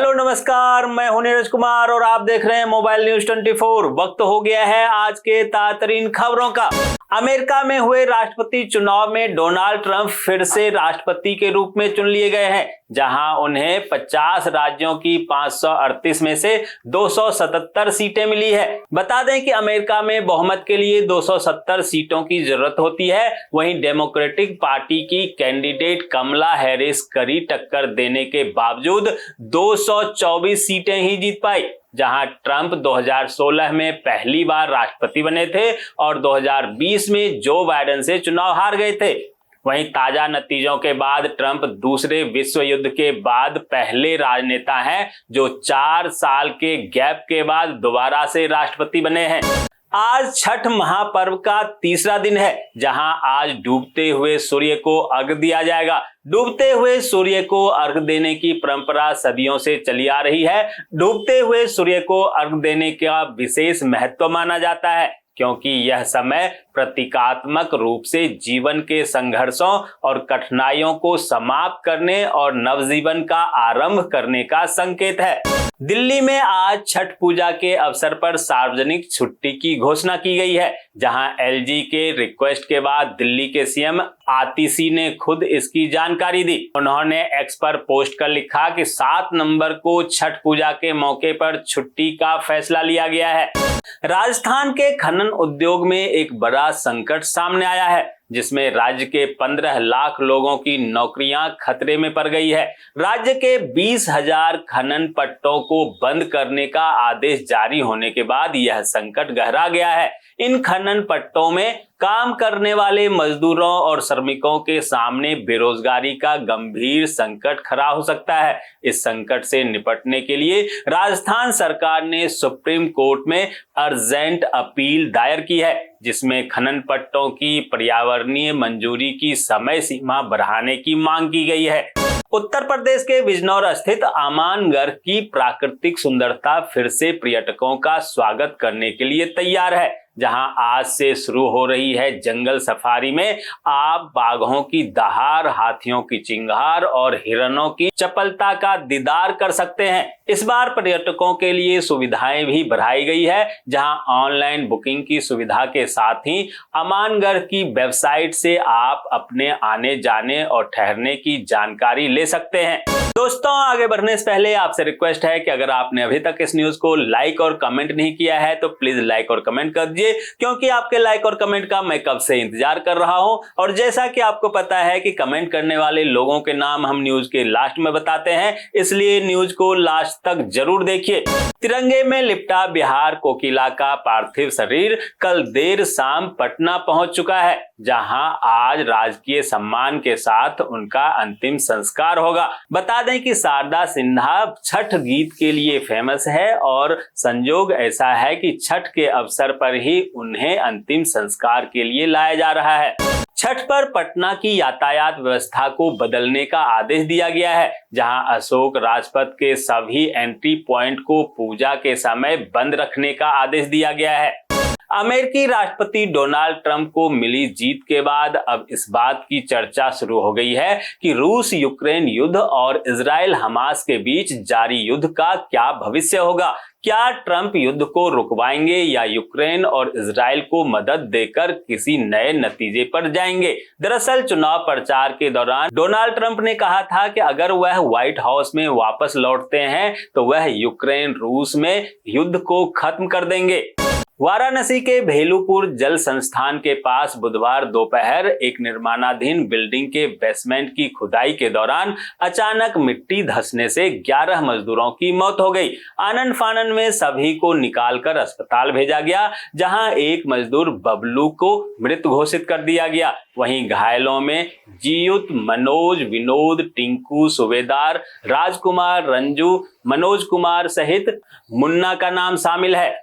Hello नमस्कार, मैं हूं नीरज कुमार और आप देख रहे हैं मोबाइल न्यूज 24। वक्त हो गया है आज के तातरीन खबरों का। अमेरिका में हुए राष्ट्रपति चुनाव में डोनाल्ड ट्रंप फिर से राष्ट्रपति के रूप में चुन लिए गए हैं, जहां उन्हें 50 राज्यों की 538 में से 277 सीटें मिली है। बता दें कि अमेरिका में बहुमत के लिए 270 सीटों की जरूरत होती है। वहीं डेमोक्रेटिक पार्टी की कैंडिडेट कमला हैरिस कड़ी टक्कर देने के बावजूद 224 सीटें ही जीत पाई, जहां ट्रंप 2016 में पहली बार राष्ट्रपति बने थे और 2020 में जो बाइडेन से चुनाव हार गए थे। वहीं ताजा नतीजों के बाद ट्रंप दूसरे विश्व युद्ध के बाद पहले राजनेता हैं जो 4 साल के गैप के बाद दोबारा से राष्ट्रपति बने हैं। आज छठ महापर्व का तीसरा दिन है, जहां आज डूबते हुए सूर्य को अर्घ्य दिया जाएगा। डूबते हुए सूर्य को अर्घ्य देने की परंपरा सदियों से चली आ रही है। डूबते हुए सूर्य को अर्घ्य देने का विशेष महत्व माना जाता है, क्योंकि यह समय प्रतीकात्मक रूप से जीवन के संघर्षों और कठिनाइयों को समाप्त करने और नवजीवन का आरंभ करने का संकेत है। दिल्ली में आज छठ पूजा के अवसर पर सार्वजनिक छुट्टी की घोषणा की गई है, जहां एलजी के रिक्वेस्ट के बाद दिल्ली के सीएम आतिशी ने खुद इसकी जानकारी दी। उन्होंने एक्स पर पोस्ट कर लिखा कि 7 नवंबर को छठ पूजा के मौके पर छुट्टी का फैसला लिया गया है। राजस्थान के खनन उद्योग में एक बड़ा संकट सामने आया है, जिसमें राज्य के 15 लाख लोगों की नौकरियां खतरे में पड़ गई है। राज्य के 20,000 खनन पट्टों को बंद करने का आदेश जारी होने के बाद यह संकट गहरा गया है। इन खनन पट्टों में काम करने वाले मजदूरों और श्रमिकों के सामने बेरोजगारी का गंभीर संकट खड़ा हो सकता है। इस संकट से निपटने के लिए राजस्थान सरकार ने सुप्रीम कोर्ट में अर्जेंट अपील दायर की है, जिसमें खनन पट्टों की पर्यावरणीय मंजूरी की समय सीमा बढ़ाने की मांग की गई है। उत्तर प्रदेश के बिजनौर स्थित आमानगढ़ की प्राकृतिक सुंदरता फिर से पर्यटकों का स्वागत करने के लिए तैयार है, जहां आज से शुरू हो रही है जंगल सफारी में आप बाघों की दहाड़, हाथियों की चिंगार और हिरणों की चपलता का दीदार कर सकते हैं। इस बार पर्यटकों के लिए सुविधाएं भी बढ़ाई गई है, जहां ऑनलाइन बुकिंग की सुविधा के साथ ही अमानगढ़ की वेबसाइट से आप अपने आने जाने और ठहरने की जानकारी ले सकते हैं। दोस्तों, आगे बढ़ने से पहले आपसे रिक्वेस्ट है कि अगर आपने अभी तक इस न्यूज को लाइक और कमेंट नहीं किया है तो प्लीज लाइक और कमेंट कर दीजिए, क्योंकि आपके लाइक और कमेंट का मैं कब से इंतजार कर रहा हूं। और जैसा कि आपको पता है कि कमेंट करने वाले लोगों के नाम हम न्यूज के लास्ट में बताते हैं, इसलिए न्यूज को लास्ट तक जरूर देखिए। तिरंगे में लिपटा बिहार कोकिला का पार्थिव शरीर कल देर शाम पटना पहुंच चुका है, जहां आज राजकीय सम्मान के साथ उनका अंतिम संस्कार होगा। बता दें कि शारदा सिन्हा छठ गीत के लिए फेमस है और संजोग ऐसा है कि छठ के अवसर पर ही उन्हें अंतिम संस्कार के लिए लाया जा रहा है। छठ पर पटना की यातायात व्यवस्था को बदलने का आदेश दिया गया है, जहां अशोक राजपथ के सभी एंट्री पॉइंट को पूजा के समय बंद रखने का आदेश दिया गया है। अमेरिकी राष्ट्रपति डोनाल्ड ट्रंप को मिली जीत के बाद अब इस बात की चर्चा शुरू हो गई है कि रूस यूक्रेन युद्ध और इजराइल हमास के बीच जारी युद्ध का क्या भविष्य होगा। क्या ट्रंप युद्ध को रुकवाएंगे या यूक्रेन और इजराइल को मदद देकर किसी नए नतीजे पर जाएंगे। दरअसल चुनाव प्रचार के दौरान डोनाल्ड ट्रंप ने कहा था कि अगर वह व्हाइट हाउस में वापस लौटते हैं तो वह यूक्रेन रूस में युद्ध को खत्म कर देंगे। वाराणसी के भेलुपुर जल संस्थान के पास बुधवार दोपहर एक निर्माणाधीन बिल्डिंग के बेसमेंट की खुदाई के दौरान अचानक मिट्टी धंसने से 11 मजदूरों की मौत हो गई। आनन फानन में सभी को निकालकर अस्पताल भेजा गया, जहां एक मजदूर बबलू को मृत घोषित कर दिया गया। वहीं घायलों में जीयुत, मनोज, विनोद, टिंकू, सुबेदार, राजकुमार, रंजू, मनोज कुमार सहित मुन्ना का नाम शामिल है।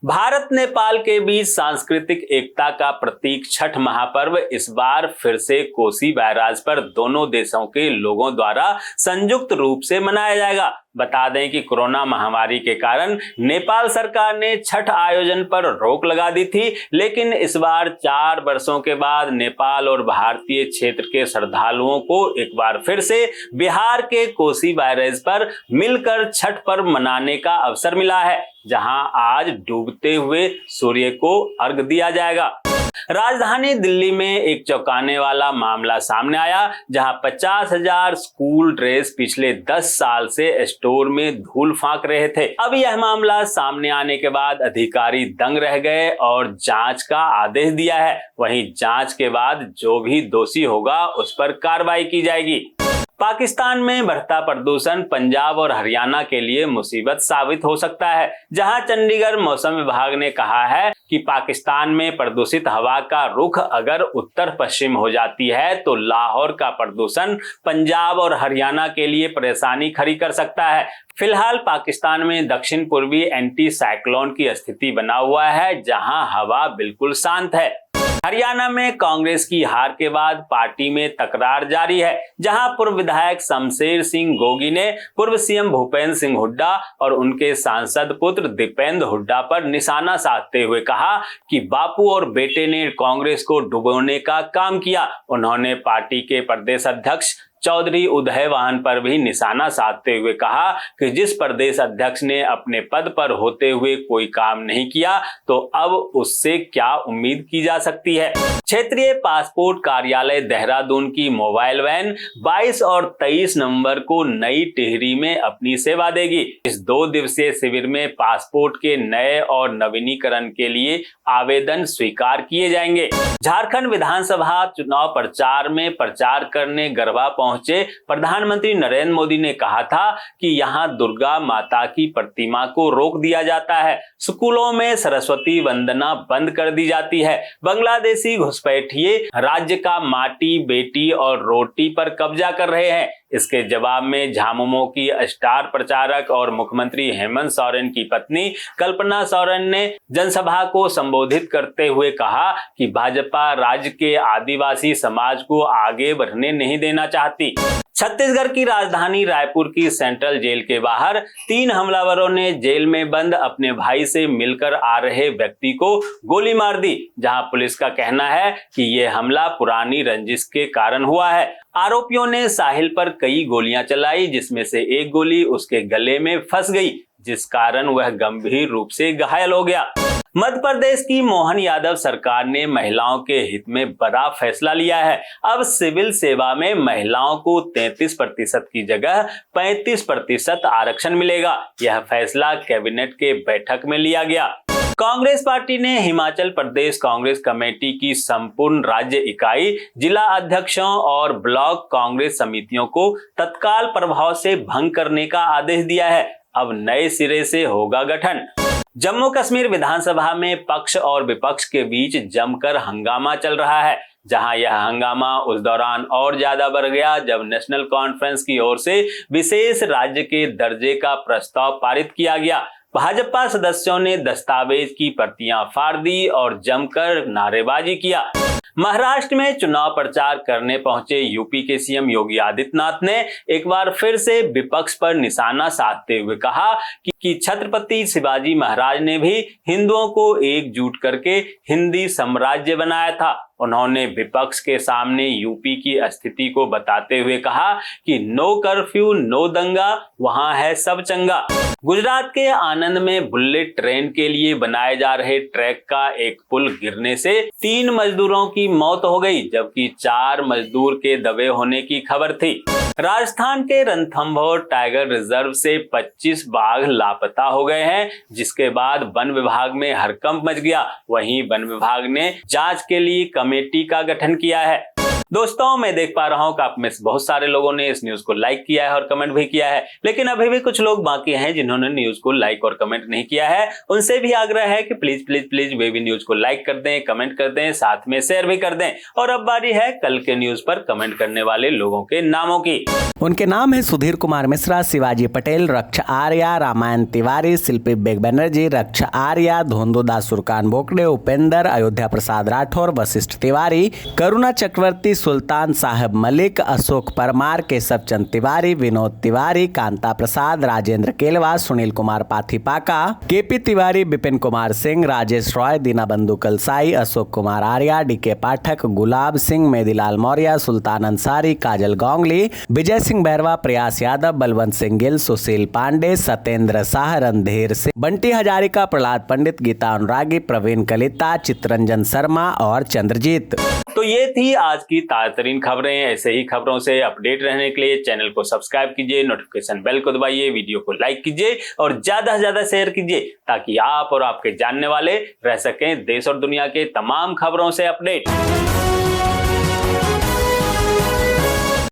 भारत नेपाल के बीच सांस्कृतिक एकता का प्रतीक छठ महापर्व इस बार फिर से कोसी बैराज पर दोनों देशों के लोगों द्वारा संयुक्त रूप से मनाया जाएगा। बता दें कि कोरोना महामारी के कारण नेपाल सरकार ने छठ आयोजन पर रोक लगा दी थी, लेकिन इस बार 4 वर्षों के बाद नेपाल और भारतीय क्षेत्र के श्रद्धालुओं को एक बार फिर से बिहार के कोसी बैरेज पर मिलकर छठ पर्व मनाने का अवसर मिला है, जहां आज डूबते हुए सूर्य को अर्घ दिया जाएगा। राजधानी दिल्ली में एक चौंकाने वाला मामला सामने आया, जहां 50,000 स्कूल ड्रेस पिछले 10 साल से स्टोर में धूल फांक रहे थे। अब यह मामला सामने आने के बाद अधिकारी दंग रह गए और जांच का आदेश दिया है। वहीं जांच के बाद जो भी दोषी होगा उस पर कार्रवाई की जाएगी। पाकिस्तान में बढ़ता प्रदूषण पंजाब और हरियाणा के लिए मुसीबत साबित हो सकता है, जहां चंडीगढ़ मौसम विभाग ने कहा है कि पाकिस्तान में प्रदूषित हवा का रुख अगर उत्तर पश्चिम हो जाती है तो लाहौर का प्रदूषण पंजाब और हरियाणा के लिए परेशानी खड़ी कर सकता है। फिलहाल पाकिस्तान में दक्षिण पूर्वी एंटी साइक्लोन की स्थिति बना हुआ है, जहां हवा बिल्कुल शांत है। हरियाणा में कांग्रेस की हार के बाद पार्टी में तकरार जारी है, जहां पूर्व विधायक शमशेर सिंह गोगी ने पूर्व सीएम भूपेंद्र सिंह हुड्डा और उनके सांसद पुत्र दीपेंद्र हुड्डा पर निशाना साधते हुए कहा कि बापू और बेटे ने कांग्रेस को डुबोने का काम किया। उन्होंने पार्टी के प्रदेश अध्यक्ष चौधरी उदय वाहन पर भी निशाना साधते हुए कहा कि जिस प्रदेश अध्यक्ष ने अपने पद पर होते हुए कोई काम नहीं किया तो अब उससे क्या उम्मीद की जा सकती है। क्षेत्रीय पासपोर्ट कार्यालय देहरादून की मोबाइल वैन 22 और 23 नवंबर को नई टिहरी में अपनी सेवा देगी। इस 2 दिवसीय शिविर में पासपोर्ट के नए और नवीनीकरण के लिए आवेदन स्वीकार किए जाएंगे। झारखंड विधानसभा चुनाव प्रचार में प्रचार करने गरबा पहुंचे प्रधानमंत्री नरेंद्र मोदी ने कहा था कि यहां दुर्गा माता की प्रतिमा को रोक दिया जाता है, स्कूलों में सरस्वती वंदना बंद कर दी जाती है, बांग्लादेशी घुसपैठिए राज्य का माटी, बेटी और रोटी पर कब्जा कर रहे हैं। इसके जवाब में झामुमो की स्टार प्रचारक और मुख्यमंत्री हेमंत सोरेन की पत्नी कल्पना सोरेन ने जनसभा को संबोधित करते हुए कहा कि भाजपा राज्य के आदिवासी समाज को आगे बढ़ने नहीं देना चाहती। छत्तीसगढ़ की राजधानी रायपुर की सेंट्रल जेल के बाहर 3 हमलावरों ने जेल में बंद अपने भाई से मिलकर आ रहे व्यक्ति को गोली मार दी, जहां पुलिस का कहना है कि यह हमला पुरानी रंजिश के कारण हुआ है। आरोपियों ने साहिल पर कई गोलियां चलाई, जिसमें से एक गोली उसके गले में फंस गई, जिस कारण वह गंभीर रूप से घायल हो गया। मध्य प्रदेश की मोहन यादव सरकार ने महिलाओं के हित में बड़ा फैसला लिया है। अब सिविल सेवा में महिलाओं को 33% की जगह 35% आरक्षण मिलेगा। यह फैसला कैबिनेट के बैठक में लिया गया। कांग्रेस पार्टी ने हिमाचल प्रदेश कांग्रेस कमेटी की संपूर्ण राज्य इकाई, जिला अध्यक्षों और ब्लॉक कांग्रेस समितियों को तत्काल प्रभाव से भंग करने का आदेश दिया है। अब नए सिरे से होगा गठन। जम्मू कश्मीर विधानसभा में पक्ष और विपक्ष के बीच जमकर हंगामा चल रहा है, जहां यह हंगामा उस दौरान और ज्यादा बढ़ गया जब नेशनल कॉन्फ्रेंस की ओर से विशेष राज्य के दर्जे का प्रस्ताव पारित किया गया। भाजपा सदस्यों ने दस्तावेज की प्रतियां फाड़ दी और जमकर नारेबाजी किया। महाराष्ट्र में चुनाव प्रचार करने पहुंचे यूपी के सीएम योगी आदित्यनाथ ने एक बार फिर से विपक्ष पर निशाना साधते हुए कहा कि छत्रपति शिवाजी महाराज ने भी हिंदुओं को एकजुट करके हिंदी साम्राज्य बनाया था। उन्होंने विपक्ष के सामने यूपी की स्थिति को बताते हुए कहा कि नो कर्फ्यू, नो दंगा, वहां है सब चंगा। गुजरात के आनंद में बुलेट ट्रेन के लिए बनाए जा रहे ट्रैक का एक पुल गिरने से 3 मजदूरों की मौत हो गई, जबकि 4 मजदूर के दबे होने की खबर थी। राजस्थान के रणथंभौर टाइगर रिजर्व से 25 बाघ लापता हो गए हैं, जिसके बाद वन विभाग में हड़कंप मच गया। वहीं वन विभाग ने जांच के लिए कमेटी का गठन किया है। दोस्तों, मैं देख पा रहा हूं कि आप में से बहुत सारे लोगों ने इस न्यूज को लाइक किया है और कमेंट भी किया है, लेकिन अभी भी कुछ लोग बाकी हैं जिन्होंने न्यूज को लाइक और कमेंट नहीं किया है। उनसे भी आग्रह है कि प्लीज प्लीज प्लीज वे भी न्यूज को लाइक कर दें, कमेंट कर दें, साथ में शेयर भी कर दें। और अब बारी है कल के न्यूज पर कमेंट करने वाले लोगों के नामों की। उनके नाम है सुधीर कुमार मिश्रा, शिवाजी पटेल, रक्षा आर्या, रामायण तिवारी, शिल्पी बेग बनर्जी, रक्षा आर्या, धोंदो दास सुरकान बोकड़े, उपेंद्र, अयोध्या प्रसाद राठौर, वशिष्ठ तिवारी, करुणा चक्रवर्ती, सुल्तान साहब मलिक, अशोक परमार, केशव चंद तिवारी, विनोद तिवारी, कांता प्रसाद, राजेंद्र केलवा, सुनील कुमार पाथीपाका, केपी तिवारी, विपिन कुमार सिंह, राजेश रॉय, दीनाबंधु कलसाई, अशोक कुमार आर्या, डीके पाठक, गुलाब सिंह, मेदीलाल मौर्य, सुल्तान अंसारी, काजल गोंगली, विजय सिंह बैरवा, प्रयास यादव, बलवंत सिंह गिल, सुशील पांडे, सत्येंद्र शाह, रणधीर सिंह, बंटी हजारिका, प्रहलाद पंडित, गीता अनुरागी, प्रवीण कलिता, चित्रंजन शर्मा और चंद्रजीत। तो ये थी आज की ताजा तरीन खबरें। ऐसे ही खबरों से अपडेट रहने के लिए चैनल को सब्सक्राइब कीजिए, नोटिफिकेशन बेल को दबाइए, वीडियो को लाइक कीजिए और ज्यादा से ज्यादा शेयर कीजिए ताकि आप और आपके जानने वाले रह सकें देश और दुनिया के तमाम खबरों से अपडेट।